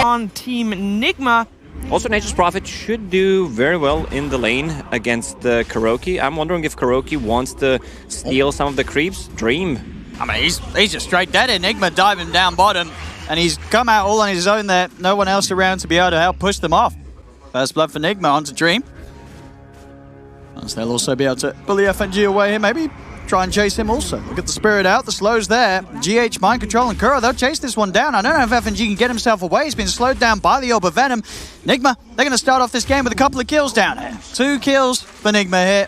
On Team Nigma. Also, Nature's Prophet should do very well in the lane against the Kuroki. I'm wondering if Kuroki wants to steal some of the creeps. Dream. I mean, he's just straight dead. Nigma diving down bottom, and he's come out all on his own there. No one else around to be able to help push them off. First blood for Nigma onto Dream. As they'll also be able to pull the FNG away here, maybe try and chase him also. Look at the Spirit out, the slows there. GH, Mind Control, and Kuro, they'll chase this one down. I don't know if FNG can get himself away. He's been slowed down by the Orb of Venom. Nigma, they're going to start off this game with a couple of kills down here. 2 kills for Nigma here.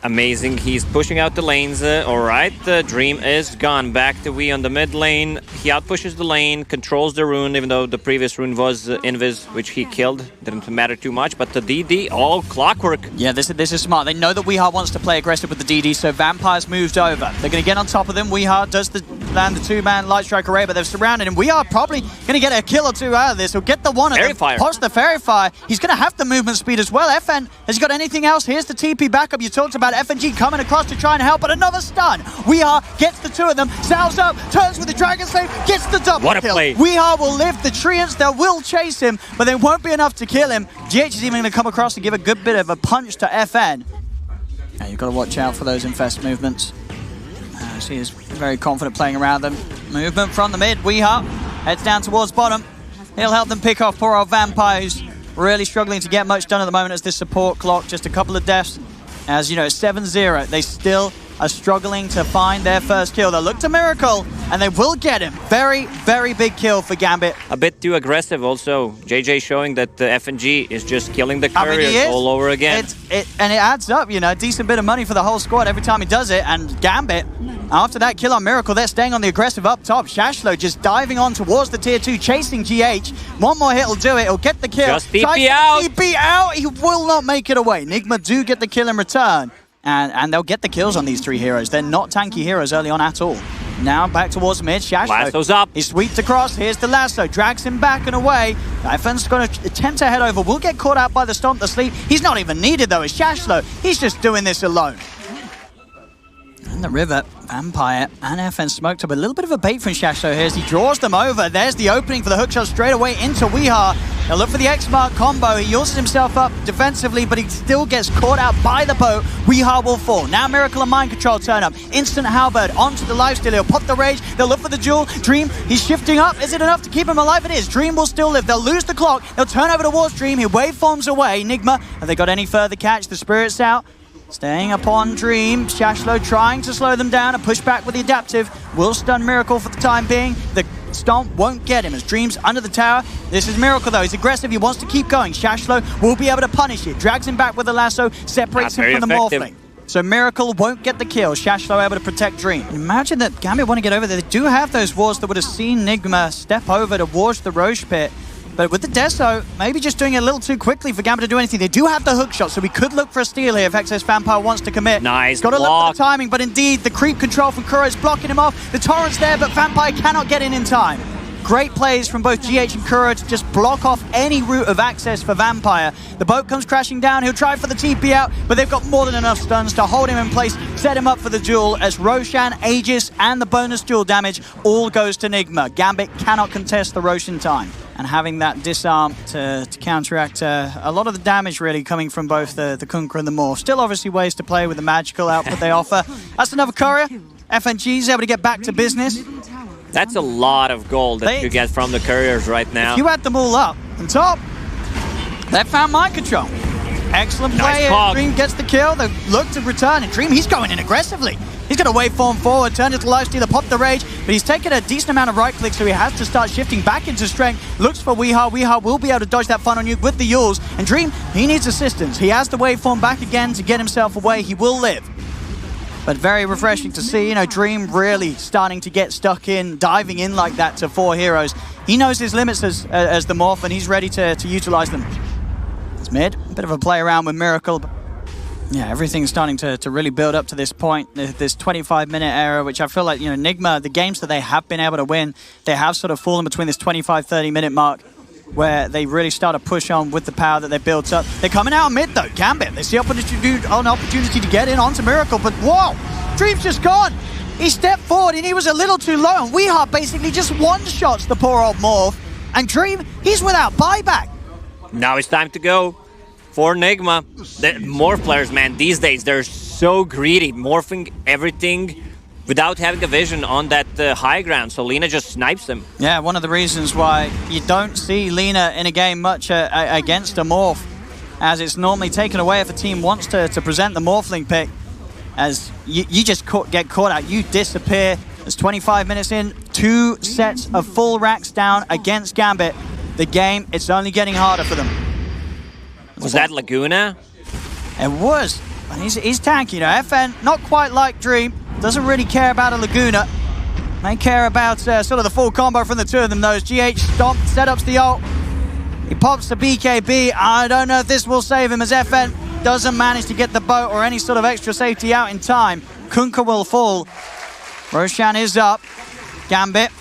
Amazing. He's pushing out the lanes. All right, the Dream is gone. Back to Wii on the mid lane. He outpushes the lane, controls the rune, even though the previous rune was Invis, which he killed. Didn't matter too much, but the DD, all clockwork. Yeah, this is smart. They know that Weehar wants to play aggressive with the DD, so Vampire's moved over. They're going to get on top of them. Weehar does land the 2-man Light Strike array, but they've surrounded him. Weehar probably going to get a kill or 2 out of this. He'll get the one at the post the Fairy Fire. He's going to have the movement speed as well. FN, has he got anything else? Here's the TP backup. You talked about FNG coming across to try and help, but another stun. Weehar gets the 2 of them, salves up, turns with the Dragon Slave, gets the double what a kill. Play. Weehar will live. The Treants, they will chase him, but they won't be enough to kill him. GH is even going to come across and give a good bit of a punch to FN. Now you've got to watch out for those Infest movements. She is very confident playing around them. Movement from the mid. Weehar heads down towards bottom. He'll help them pick off poor old Vampire, who's really struggling to get much done at the moment as this support clock. Just a couple of deaths. As you know, 7-0. They still are struggling to find their first kill. They'll look to Miracle, and they will get him. Very, very big kill for Gambit. A bit too aggressive also. JJ showing that the FNG is just killing the couriers all over again. And it adds up, you know, a decent bit of money for the whole squad every time he does it. And Gambit, after that kill on Miracle, they're staying on the aggressive up top. Shashlo just diving on towards the tier 2, chasing GH. One more hit will do it. He'll get the kill. Just TP out. TP out. He will not make it away. Nigma do get the kill in return. And they'll get the kills on these 3 heroes. They're not tanky heroes early on at all. Now back towards mid. Shashlo. Lasso's up. He sweeps across. Here's the lasso. Drags him back and away. FN's going to attempt to head over. Will get caught out by the Stomp the Sleep. He's not even needed though. It's Shashlo. He's just doing this alone. In the river, Vampire and FN smoked up a little bit of a bait from Shashlo here as he draws them over. There's the opening for the hookshot straight away into Weehar. They'll look for the X-Mark combo. He uses himself up defensively, but he still gets caught out by the boat. Weehar will fall. Now Miracle and Mind Control turn up. Instant Halberd onto the lifesteal. He'll pop the Rage. They'll look for the Jewel. Dream, he's shifting up. Is it enough to keep him alive? It is. Dream will still live. They'll lose the clock. They'll turn over towards Dream. He waveforms away. Nigma, have they got any further catch? The Spirit's out. Staying upon Dream. Shashlo trying to slow them down. A push back with the adaptive. Will stun Miracle for the time being. The Stomp won't get him as Dream's under the tower. This is Miracle though. He's aggressive. He wants to keep going. Shashlo will be able to punish it. Drags him back with the lasso. Separates him from the Morphling. So Miracle won't get the kill. Shashlo able to protect Dream. Imagine that Gambit want to get over there. They do have those wards that would have seen Nigma step over towards the Roche pit. But with the Deso, maybe just doing it a little too quickly for Gambit to do anything. They do have the hook shot, so we could look for a steal here if XS Vampire wants to commit. Nice Got to look for the timing, but indeed, the creep control from Kuro is blocking him off. The torrent's there, but Vampire cannot get in time. Great plays from both GH and Kuro to just block off any route of access for Vampire. The boat comes crashing down. He'll try for the TP out, but they've got more than enough stuns to hold him in place, set him up for the duel as Roshan, Aegis, and the bonus duel damage all goes to Nigma. Gambit cannot contest the Roshan time. And having that disarm to counteract a lot of the damage really coming from both the Kunkka and the Morph. Still obviously ways to play with the magical output they offer. That's another courier. FNG's able to get back to business. That's a lot of gold that you get from the couriers right now. If you add them all up on top, they've found Mind Control. Excellent play. Nice. Dream gets the kill. They look to return, and Dream, he's going in aggressively. He's got a waveform forward, turn into lifestealer, pop the Rage, but he's taken a decent amount of right clicks, so he has to start shifting back into strength. Looks for Weehar. Weehar will be able to dodge that final nuke with the Yules. And Dream, he needs assistance. He has the waveform back again to get himself away. He will live. But very refreshing to see, you know, Dream really starting to get stuck in, diving in like that to 4 heroes. He knows his limits as the Morph, and he's ready to utilize them. It's mid, a bit of a play around with Miracle. But yeah, everything's starting to really build up to this point, this 25-minute era, which I feel like, you know, Nigma, the games that they have been able to win, they have sort of fallen between this 25-30-minute mark, where they really start to push on with the power that they built up. They're coming out mid though, Gambit. They see an opportunity to get in onto Miracle, but whoa! Dream's just gone! He stepped forward and he was a little too low, and Weehaw basically just one-shots the poor old Morph. And Dream, he's without buyback. Now it's time to go for Nigma. The Morph players, man, these days, they're so greedy, morphing everything without having a vision on that high ground, so Lina just snipes them. Yeah, one of the reasons why you don't see Lina in a game much against a Morph, as it's normally taken away if a team wants to present the Morphling pick, as you just get caught out, you disappear. There's 25 minutes in, 2 sets of full racks down against Gambit. The game, it's only getting harder for them. Was that Laguna? It was. And he's tanky, you know. FN, not quite like Dream, doesn't really care about a Laguna. They care about sort of the full combo from the two of them, though. GH stomp, setups the ult. He pops the BKB. I don't know if this will save him, as FN doesn't manage to get the boat or any sort of extra safety out in time. Kunkka will fall. Roshan is up. Gambit.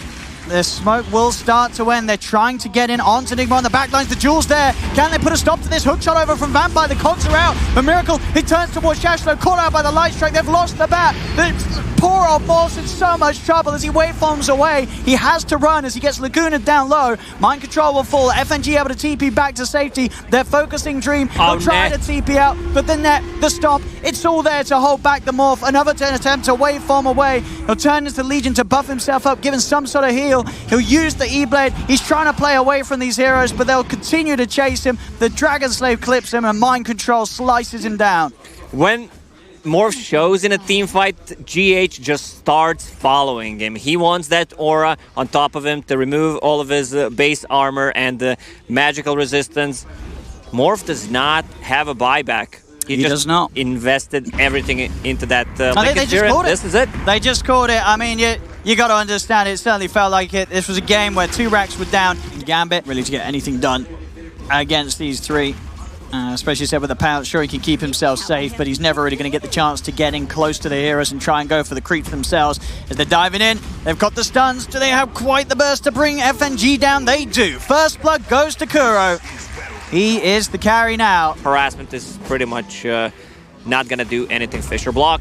The smoke will start to end. They're trying to get in onto Nigma on the back lines. The Jules there. Can they put a stop to this? Hook shot over from Vampire. The cogs are out. The Miracle, he turns towards Shashlo, caught out by the light strike. They've lost the bat. The poor old Morph's in so much trouble as he waveforms away. He has to run as he gets Laguna down low. Mind control will fall. FNG able to TP back to safety. They're focusing Dream. They'll try to TP out, but the net, the stop, it's all there to hold back the Morph. Another attempt to waveform away. He'll turn into Legion to buff himself up, given some sort of heal. He'll use the E-Blade. He's trying to play away from these heroes, but they'll continue to chase him. The Dragon Slave clips him, and Mind Control slices him down. When Morph shows in a team fight, GH just starts following him. He wants that aura on top of him to remove all of his base armor and magical resistance. Morph does not have a buyback. He just does not. Invested everything into that. I think they just caught it. This is it. They just caught it. I mean, you got to understand, it certainly felt like it. This was a game where 2 racks were down. Gambit really to get anything done against these 3. Especially said with the pounce, sure he can keep himself safe, but he's never really going to get the chance to get in close to the heroes and try and go for the creeps themselves. As they're diving in, they've got the stuns. Do they have quite the burst to bring FNG down? They do. First blood goes to Kuro. He is the carry now. Harassment is pretty much not going to do anything. Fisher block.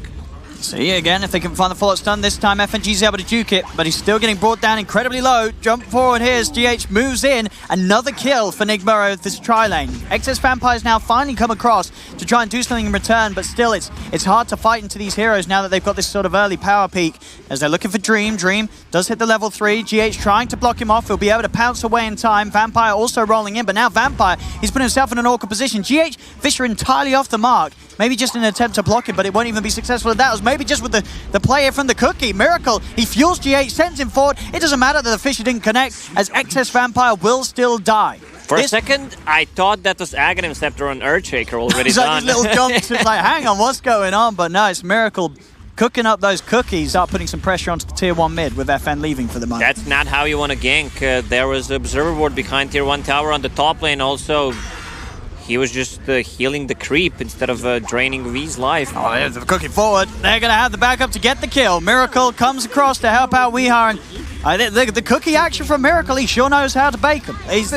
See again if they can find the full stun. This time FNG's able to juke it, but he's still getting brought down incredibly low. Jump forward here as GH moves in. Another kill for Nigma with this tri-lane. Excess Vampires now finally come across to try and do something in return, but still it's hard to fight into these heroes now that they've got this sort of early power peak. As they're looking for Dream. Dream does hit the level 3. GH trying to block him off. He'll be able to pounce away in time. Vampire also rolling in, but now Vampire, he's put himself in an awkward position. GH, Fisher entirely off the mark. Maybe just an attempt to block it, but it won't even be successful at that. It was maybe just with the player from the cookie. Miracle, he fuels GH, sends him forward. It doesn't matter that the Fisher didn't connect, as Excess Vampire will still die. For a second, I thought that was Aghanim Scepter on Earthshaker already Like done. these little jumps, it's like, hang on, what's going on? But no, it's Miracle cooking up those cookies, start putting some pressure onto the tier 1 mid with FN leaving for the moment. That's not how you want to gank. There was an observer ward behind tier 1 tower on the top lane also. He was just healing the creep instead of draining V's life. Oh, they're cooking forward. They're going to have the backup to get the kill. Miracle comes across to help out Weehaw. And the cookie action from Miracle, he sure knows how to bake them. Is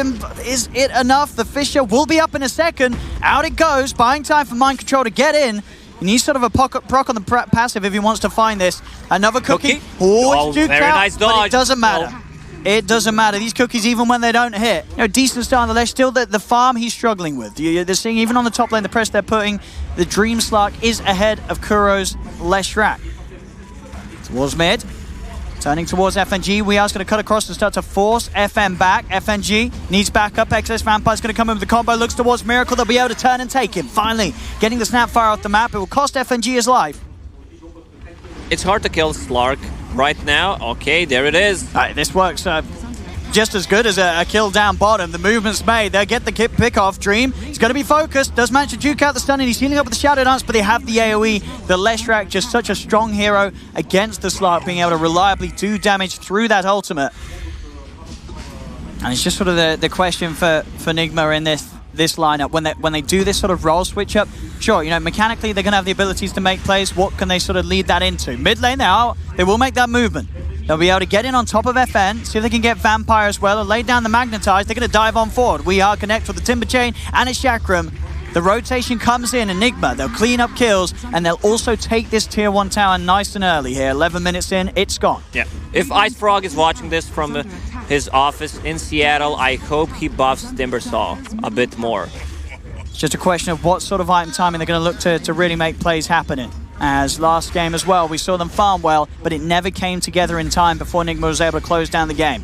it enough? The Fisher will be up in a second. Out it goes, buying time for Mind Control to get in. He needs sort of a proc on the passive if he wants to find this. Another cookie. Oh, it's duked out, nice dodge. but it doesn't matter. It doesn't matter. These cookies, even when they don't hit, decent start on the left. Still, the farm he's struggling with. They're seeing even on the top lane, the press they're putting, the Dream Slark is ahead of Kuro's Leshrac. Towards mid, turning towards FNG. We are going to cut across and start to force FN back. FNG needs backup. Excess Vampire's going to come in with the combo. Looks towards Miracle. They'll be able to turn and take him. Finally, getting the Snapfire off the map. It will cost FNG his life. It's hard to kill Slark right now. Okay, there it is. This works just as good as a kill down bottom. The movement's made. They'll get the pick off. Dream, he's going to be focused. Does manage to juke out the stun, and he's healing up with the Shadow Dance, but they have the AoE. The Leshrac, just such a strong hero against the Slark, being able to reliably do damage through that ultimate. And it's just sort of the question for Nigma in this lineup when they do this sort of role switch up. Sure, mechanically they're going to have the abilities to make plays. What can they sort of lead that into? Mid lane now, they will make that movement. They'll be able to get in on top of FN, see if they can get Vampire as well, and lay down the Magnetize. They're going to dive on forward. We are connect with the Timber Chain and a Chakram. The rotation comes in, Enigma, they'll clean up kills, and they'll also take this tier 1 tower nice and early here. 11 minutes in, it's gone. Yeah. If Ice Frog is watching this from his office in Seattle, I hope he buffs Timbersaw a bit more. It's just a question of what sort of item timing they're going to look to really make plays happening. As last game as well, we saw them farm well, but it never came together in time before Nigma was able to close down the game.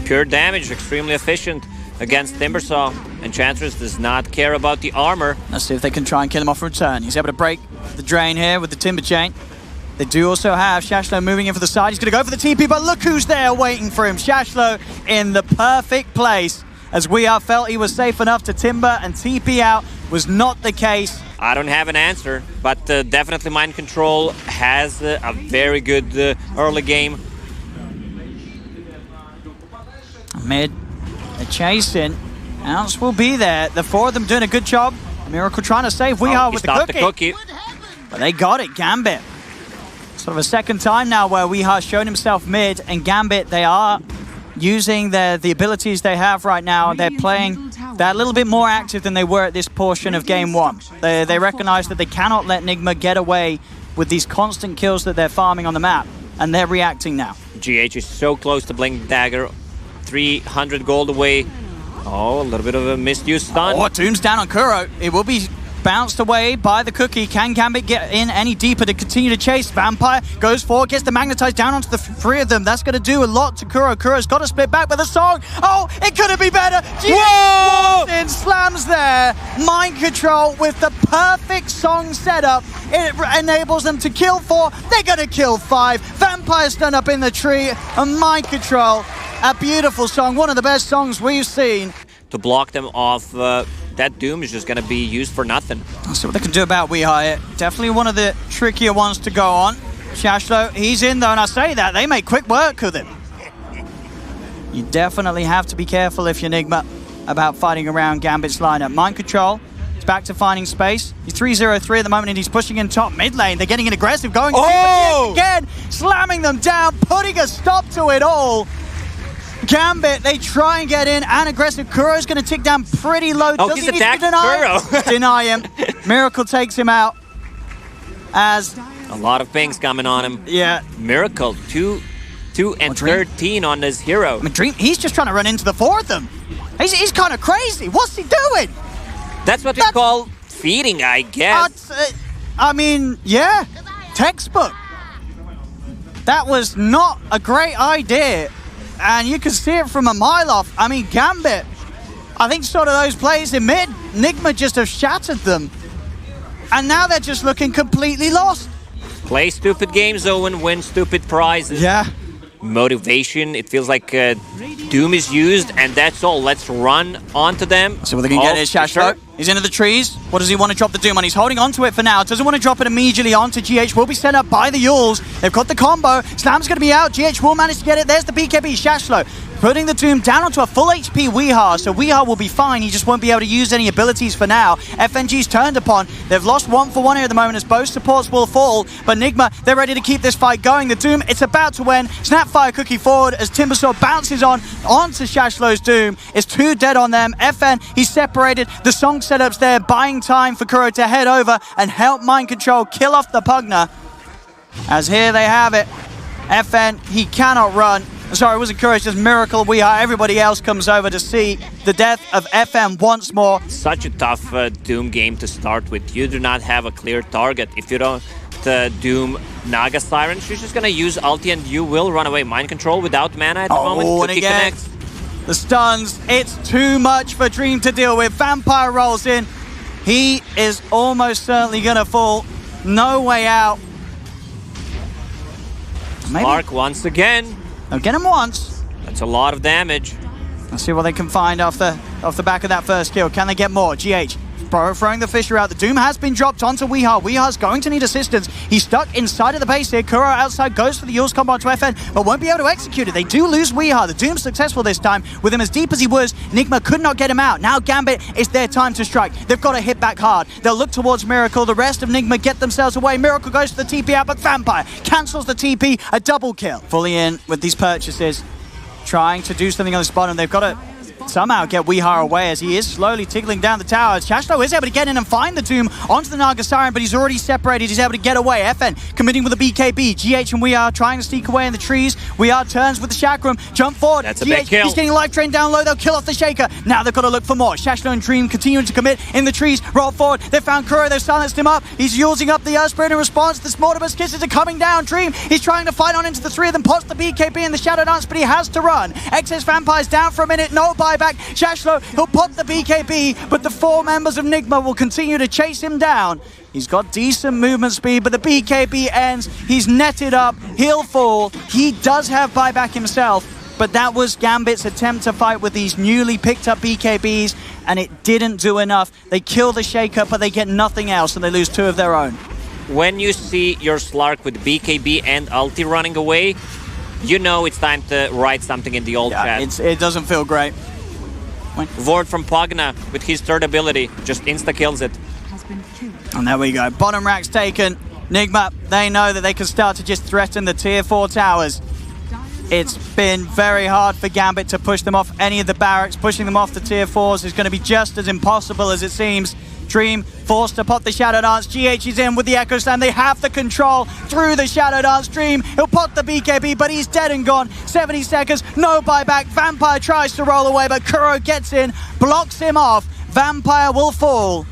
Pure damage, extremely efficient against Timbersaw, and Chantress does not care about the armor. Let's see if they can try and kill him off return. He's able to break the drain here with the Timber Chain. They do also have Shashlo moving in for the side. He's going to go for the TP, but look who's there waiting for him. Shashlo in the perfect place, as we have felt he was safe enough to Timber and TP out. Was not the case. I don't have an answer, but definitely Mind Control has a very good early game. Mid, they're chasing. Ounce will be there. The four of them doing a good job. Miracle trying to save Weehaw with the cookie. But they got it, Gambit. Sort of a second time now where Weehaw shown himself mid, and Gambit, they are using the abilities they have right now. They're a little bit more active than they were at this portion of game one. They recognize that they cannot let Nigma get away with these constant kills that they're farming on the map, and they're reacting now. GH is so close to Blink Dagger, 300 gold away. Oh, a little bit of a misused stun. Oh, Doom's down on Kuro. It will be bounced away by the cookie. Can Gambit get in any deeper to continue to chase? Vampire goes forward, gets the magnetized down onto the three of them. That's going to do a lot to Kuro. Kuro's got to split back with a song. Oh, it couldn't be better. Whoa! In slams there. Mind Control with the perfect song setup. It enables them to kill 4. They're going to kill 5. Vampire's done up in the tree. And Mind Control, a beautiful song. One of the best songs we've seen. To block them off, that Doom is just going to be used for nothing. Let's see what they can do about Weehaw here. Definitely one of the trickier ones to go on. Shashlo, he's in though, and I say that, they make quick work of him. You definitely have to be careful if you're Nigma about fighting around Gambit's lineup. Mind Control, he's back to finding space. He's 3-0-3 at the moment, and he's pushing in top mid lane. They're getting in aggressive, going again, slamming them down, putting a stop to it all. Gambit, they try and get in, and aggressive. Kuro's going to tick down pretty low. Oh, he's attacked Kuro. Deny him. Miracle takes him out. As a lot of pings coming on him. Yeah. Miracle, 2 and 13 on this hero. Dream, he's just trying to run into the 4 of them. He's kind of crazy. What's he doing? That's what we call feeding, I guess. I mean, yeah, textbook. That was not a great idea. And you can see it from a mile off. I mean, Gambit, I think sort of those plays in mid, Nigma just have shattered them. And now they're just looking completely lost. Play stupid games, Owen, win stupid prizes. Yeah. Motivation, it feels like Doom is used, and that's all. Let's run onto them. So what they can get is Shashlo. Sure. He's into the trees. What does he want to drop the Doom on? He's holding onto it for now. Doesn't want to drop it immediately onto GH. Will be set up by the Yules. They've got the combo. Slam's going to be out. GH will manage to get it. There's the BKB. Shashlo putting the Doom down onto a full HP Weehaw. So Weehaw will be fine. He just won't be able to use any abilities for now. FNG's turned upon. They've lost 1-for-1 here at the moment as both supports will fall. But Nigma, they're ready to keep this fight going. The Doom, it's about to win. Snapfire cookie forward as Timbersaw bounces onto Shashlo's Doom. It's 2 dead on them. FN, he's separated. The song setup's there, buying time for Kuro to head over and help Mind Control kill off the Pugner. As here they have it. FN, he cannot run. Sorry, it wasn't Kuro, it's just Miracle. Everybody else comes over to see the death of FN once more. Such a tough Doom game to start with. You do not have a clear target. If you don't Doom Naga Siren, she's just going to use ulti and you will run away. Mind Control without mana at the moment. And again, the stuns, it's too much for Dream to deal with. Vampire rolls in. He is almost certainly going to fall. No way out. Maybe. Mark once again. They'll get him once. That's a lot of damage. Let's see what they can find off the back of that first kill. Can they get more? GH throwing the Fisher out. The Doom has been dropped onto Weehaw. Weehaw's going to need assistance. He's stuck inside of the base here. Kuro outside goes for the Yules combo onto FN, but won't be able to execute it. They do lose Weehaw. The Doom's successful this time. With him as deep as he was, Nigma could not get him out. Now Gambit, it's their time to strike. They've got to hit back hard. They'll look towards Miracle. The rest of Nigma get themselves away. Miracle goes for the TP out, but Vampire cancels the TP. A double kill. Fully in with these purchases. Trying to do something on this bottom. They've got to somehow get Weehar away as he is slowly tickling down the tower. Shashlo is able to get in and find the tomb onto the Naga Siren, but he's already separated. He's able to get away. FN committing with a BKB. GH and Weehar trying to sneak away in the trees. Weehar turns with the Chakram. Jump forward. That's a GH, big kill. he's getting life drain down low. They'll kill off the Shaker. Now they've got to look for more. Shashlo and Dream continuing to commit in the trees. Roll forward. They found Kuro. They've silenced him up. He's using up the Earthspirit in response. The Smortibus kisses are coming down. Dream, he's trying to fight on into the three of them. Pots the BKB and the Shadow Dance, but he has to run. Excess Vampire's down for a minute. No buyback. Shashlo, he'll pop the BKB, but the 4 members of Nigma will continue to chase him down. He's got decent movement speed, but the BKB ends. He's netted up. He'll fall. He does have buyback himself, but that was Gambit's attempt to fight with these newly picked up BKBs, and it didn't do enough. They kill the Shaker, but they get nothing else, and they lose 2 of their own. When you see your Slark with BKB and ulti running away, you know it's time to write something in the old chat. It doesn't feel great. Vord from Pogna with his third ability just insta-kills it. And there we go. Bottom rack's taken. Nigma, they know that they can start to just threaten the tier 4 towers. It's been very hard for Gambit to push them off any of the barracks. Pushing them off the tier 4s is going to be just as impossible as it seems. Dream forced to pop the Shadow Dance. GH is in with the Echo Slam. They have the control through the Shadow Dance. Dream, he'll pop the BKB, but he's dead and gone. 70 seconds, no buyback. Vampire tries to roll away, but Kuro gets in, blocks him off. Vampire will fall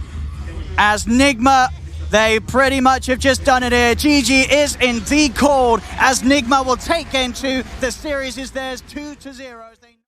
as Nigma, they pretty much have just done it here. GG is indeed called as Nigma will take game 2. The series is theirs 2-0.